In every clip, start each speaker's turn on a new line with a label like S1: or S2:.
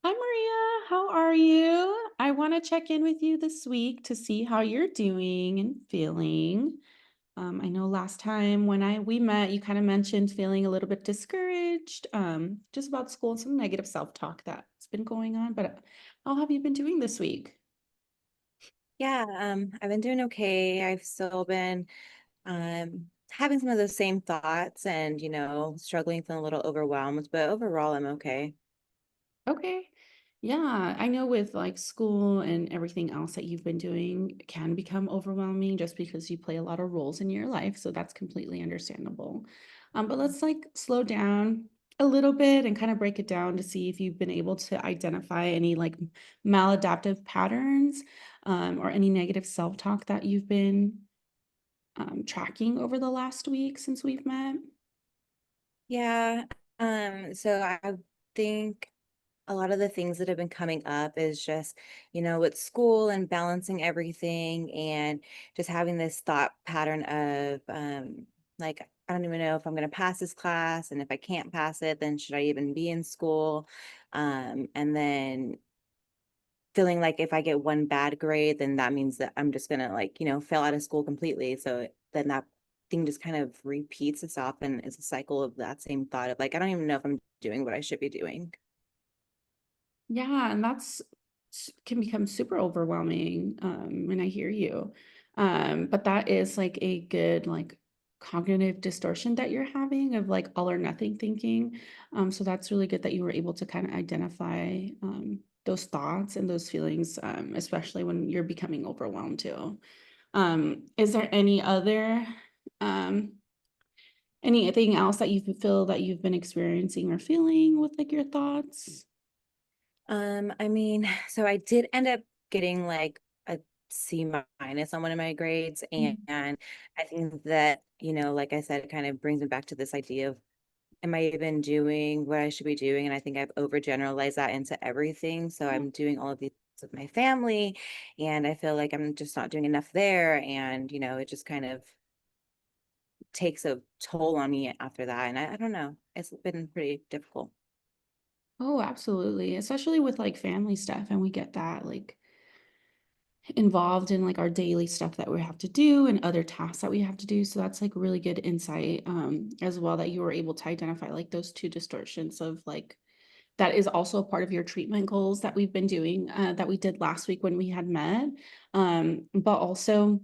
S1: Hi, Maria. How are you? I want to check in with you this week to see how you're doing and feeling. I know last time when I we met, you kind of mentioned feeling a little bit discouraged, just about school and some negative self-talk that's been going on. But how have you been doing this week?
S2: Yeah, I've been doing okay. I've still been having some of those same thoughts and, struggling, feeling a little overwhelmed, but overall I'm okay.
S1: Okay. Yeah, I know with like school and everything else that you've been doing can become overwhelming just because you play a lot of roles in your life. So that's completely understandable. But let's like slow down a little bit and kind of break it down to see if you've been able to identify any like maladaptive patterns or any negative self-talk that you've been tracking over the last week since we've met.
S2: Yeah, so I think a lot of the things that have been coming up is just, with school and balancing everything and just having this thought pattern of like I don't even know if I'm going to pass this class, and if I can't pass it, then should I even be in school? And then feeling like if I get one bad grade, then that means that I'm just gonna like, fail out of school completely. So then that thing just kind of repeats itself and it's a cycle of that same thought of like, I don't even know if I'm doing what I should be doing.
S1: Yeah, and can become super overwhelming, and I hear you. But that is like a good like cognitive distortion that you're having of like all or nothing thinking. So that's really good that you were able to kind of identify those thoughts and those feelings, especially when you're becoming overwhelmed too. Is there um anything else that you feel that you've been experiencing or feeling with like your thoughts?
S2: I mean, so I did end up getting like a C- on one of my grades. And I think that, like I said, it kind of brings me back to this idea of am I even doing what I should be doing? And I think I've overgeneralized that into everything. So I'm doing all of these with my family, and I feel like I'm just not doing enough there. And, it just kind of takes a toll on me after that. And I don't know. It's been pretty difficult.
S1: Oh, absolutely. Especially with like family stuff. And we get that like involved in like our daily stuff that we have to do and other tasks that we have to do. So that's like really good insight as well that you were able to identify like those two distortions of like that is also a part of your treatment goals that we've been doing that we did last week when we had met. But also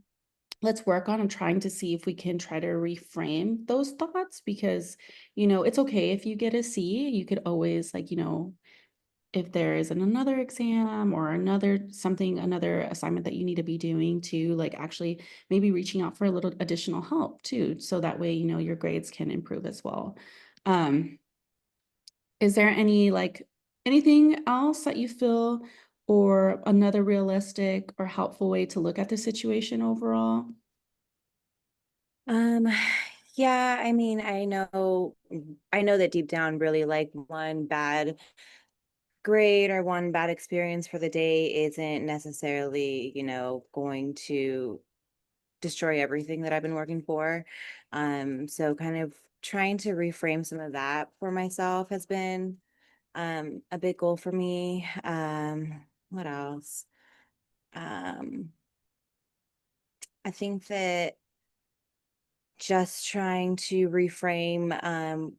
S1: let's work on trying to see if we can try to reframe those thoughts because it's okay if you get a C. You could always like if there is another exam or another assignment that you need to be doing to like actually maybe reaching out for a little additional help too, so that way, your grades can improve as well. Um, is there anything else that you feel or another realistic or helpful way to look at the situation overall?
S2: Um, yeah, I mean, I know that deep down, really, like one bad grade or one bad experience for the day isn't necessarily, going to destroy everything that I've been working for. So kind of trying to reframe some of that for myself has been a big goal for me. What else? Um, I think that just trying to reframe,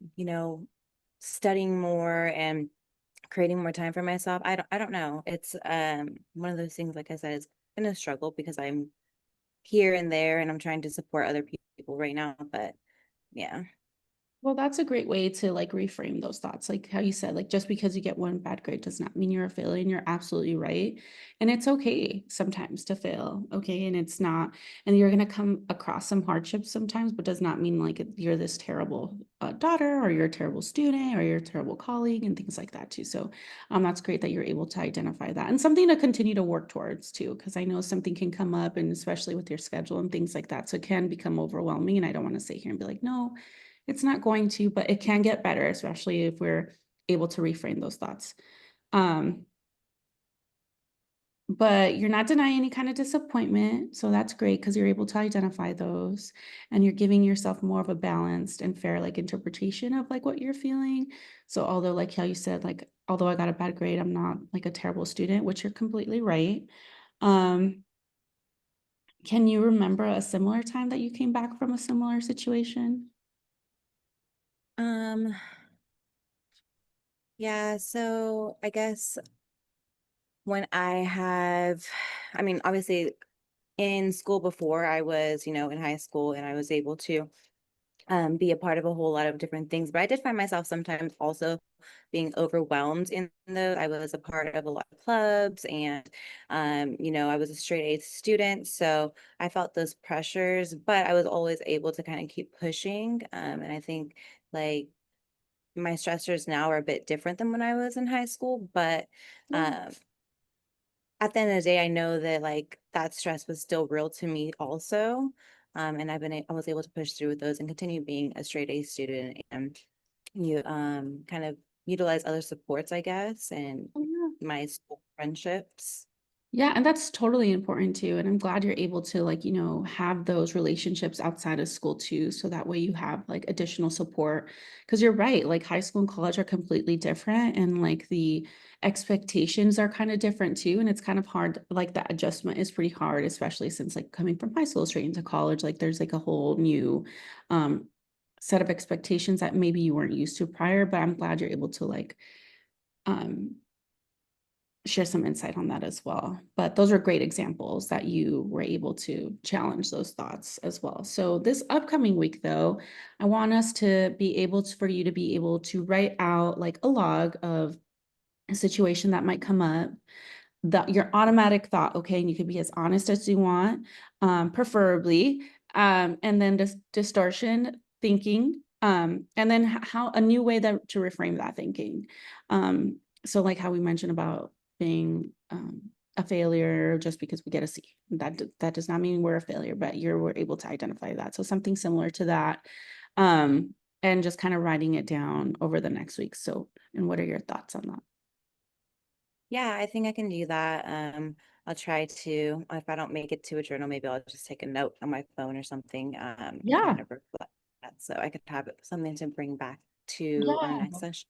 S2: studying more and creating more time for myself. I don't know. It's one of those things, like I said, it's been a struggle because I'm here and there and I'm trying to support other people right now. But yeah.
S1: Well, that's a great way to like reframe those thoughts. Like how you said, like just because you get one bad grade does not mean you're a failure. And you're absolutely right. And it's okay sometimes to fail. Okay. And it's not, and you're going to come across some hardships sometimes, but does not mean like you're this terrible daughter or you're a terrible student or you're a terrible colleague and things like that too. So that's great that you're able to identify that and something to continue to work towards too. Cause I know something can come up and especially with your schedule and things like that. So it can become overwhelming. And I don't want to sit here and be like, no, it's not going to, but it can get better, especially if we're able to reframe those thoughts. Um, but you're not denying any kind of disappointment, so that's great because 'cause you're able to identify those, and you're giving yourself more of a balanced and fair, like, interpretation of, like, what you're feeling. So although, like how you said, like, "Although I got a bad grade, I'm not, like, a terrible student," which you're completely right. Um, can you remember a similar time that you came back from a similar situation?
S2: Um, yeah, so I guess when I mean, obviously in school before I was, in high school and I was able to be a part of a whole lot of different things. But I did find myself sometimes also being overwhelmed in those. I was a part of a lot of clubs and, I was a straight A student. So I felt those pressures, but I was always able to kind of keep pushing. And I think like my stressors now are a bit different than when I was in high school, but
S1: Yeah.
S2: um, at the end of the day, I know that like that stress was still real to me also. And I was able to push through with those and continue being a straight A student and you kind of utilize other supports, I guess, and
S1: Oh, yeah.
S2: my school friendships.
S1: Yeah, and that's totally important too. And I'm glad you're able to like, have those relationships outside of school too. So that way you have like additional support. Cause you're right, like high school and college are completely different. And like the expectations are kind of different too. And it's kind of hard, like that adjustment is pretty hard, especially since like coming from high school straight into college, like there's like a whole new um set of expectations that maybe you weren't used to prior. But I'm glad you're able to like um share some insight on that as well. But those are great examples that you were able to challenge those thoughts as well. So this upcoming week though, I want us to be able to, for you to be able to write out like a log of a situation that might come up, your automatic thought, okay, and you can be as honest as you want, preferably, and then distortion thinking, and then how a new way that to reframe that thinking. So like how we mentioned about being a failure just because we get a C. That does not mean we're a failure, but we're able to identify that. So something similar to that, and just kind of writing it down over the next week. So, and what are your thoughts on that?
S2: Yeah, I think I can do that. I'll try to, if I don't make it to a journal, maybe I'll just take a note on my phone or something, and kind
S1: Yeah.
S2: of reflect that so I could have something to bring back to our
S1: Yeah.
S2: next session.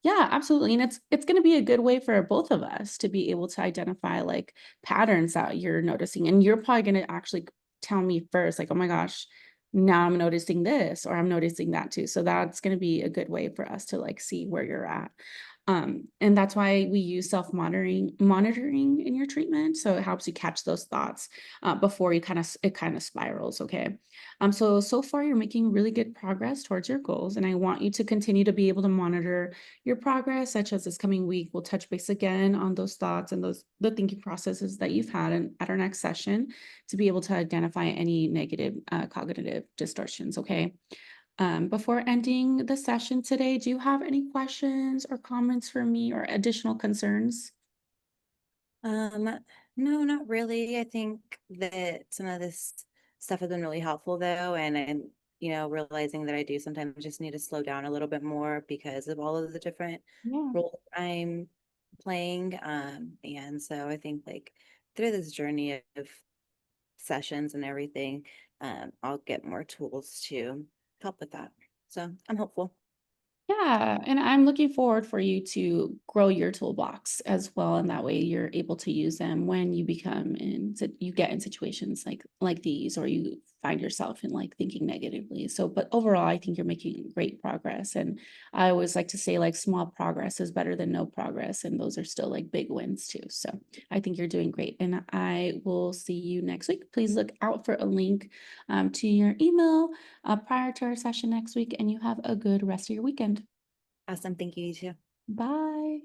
S1: Yeah, absolutely. And it's going to be a good way for both of us to be able to identify like patterns that you're noticing. And you're probably going to actually tell me first, like, oh my gosh, now I'm noticing this or I'm noticing that too. So that's going to be a good way for us to like see where you're at. And that's why we use monitoring in your treatment. So it helps you catch those thoughts before it kind of spirals. Okay. So far you're making really good progress towards your goals. And I want you to continue to be able to monitor your progress, such as this coming week. We'll touch base again on those thoughts and the thinking processes that you've had at our next session to be able to identify any negative cognitive distortions. Okay. Before ending the session today, do you have any questions or comments for me or additional concerns?
S2: Um, no, not really. I think that some of this stuff has been really helpful though, and realizing that I do sometimes just need to slow down a little bit more because of all of the different
S1: Yeah.
S2: roles I'm playing. And so I think like through this journey of sessions and everything, I'll get more tools to help with that. So I'm hopeful.
S1: Yeah, and I'm looking forward for you to grow your toolbox as well, and that way you're able to use them when you you get in situations like these, or you find yourself in like thinking negatively. So, but overall, I think you're making great progress, and I always like to say like small progress is better than no progress, and those are still like big wins too. So, I think you're doing great, and I will see you next week. Please look out for a link to your email prior to our session next week, and you have a good rest of your weekend.
S2: Awesome. Thank you, you too.
S1: Bye.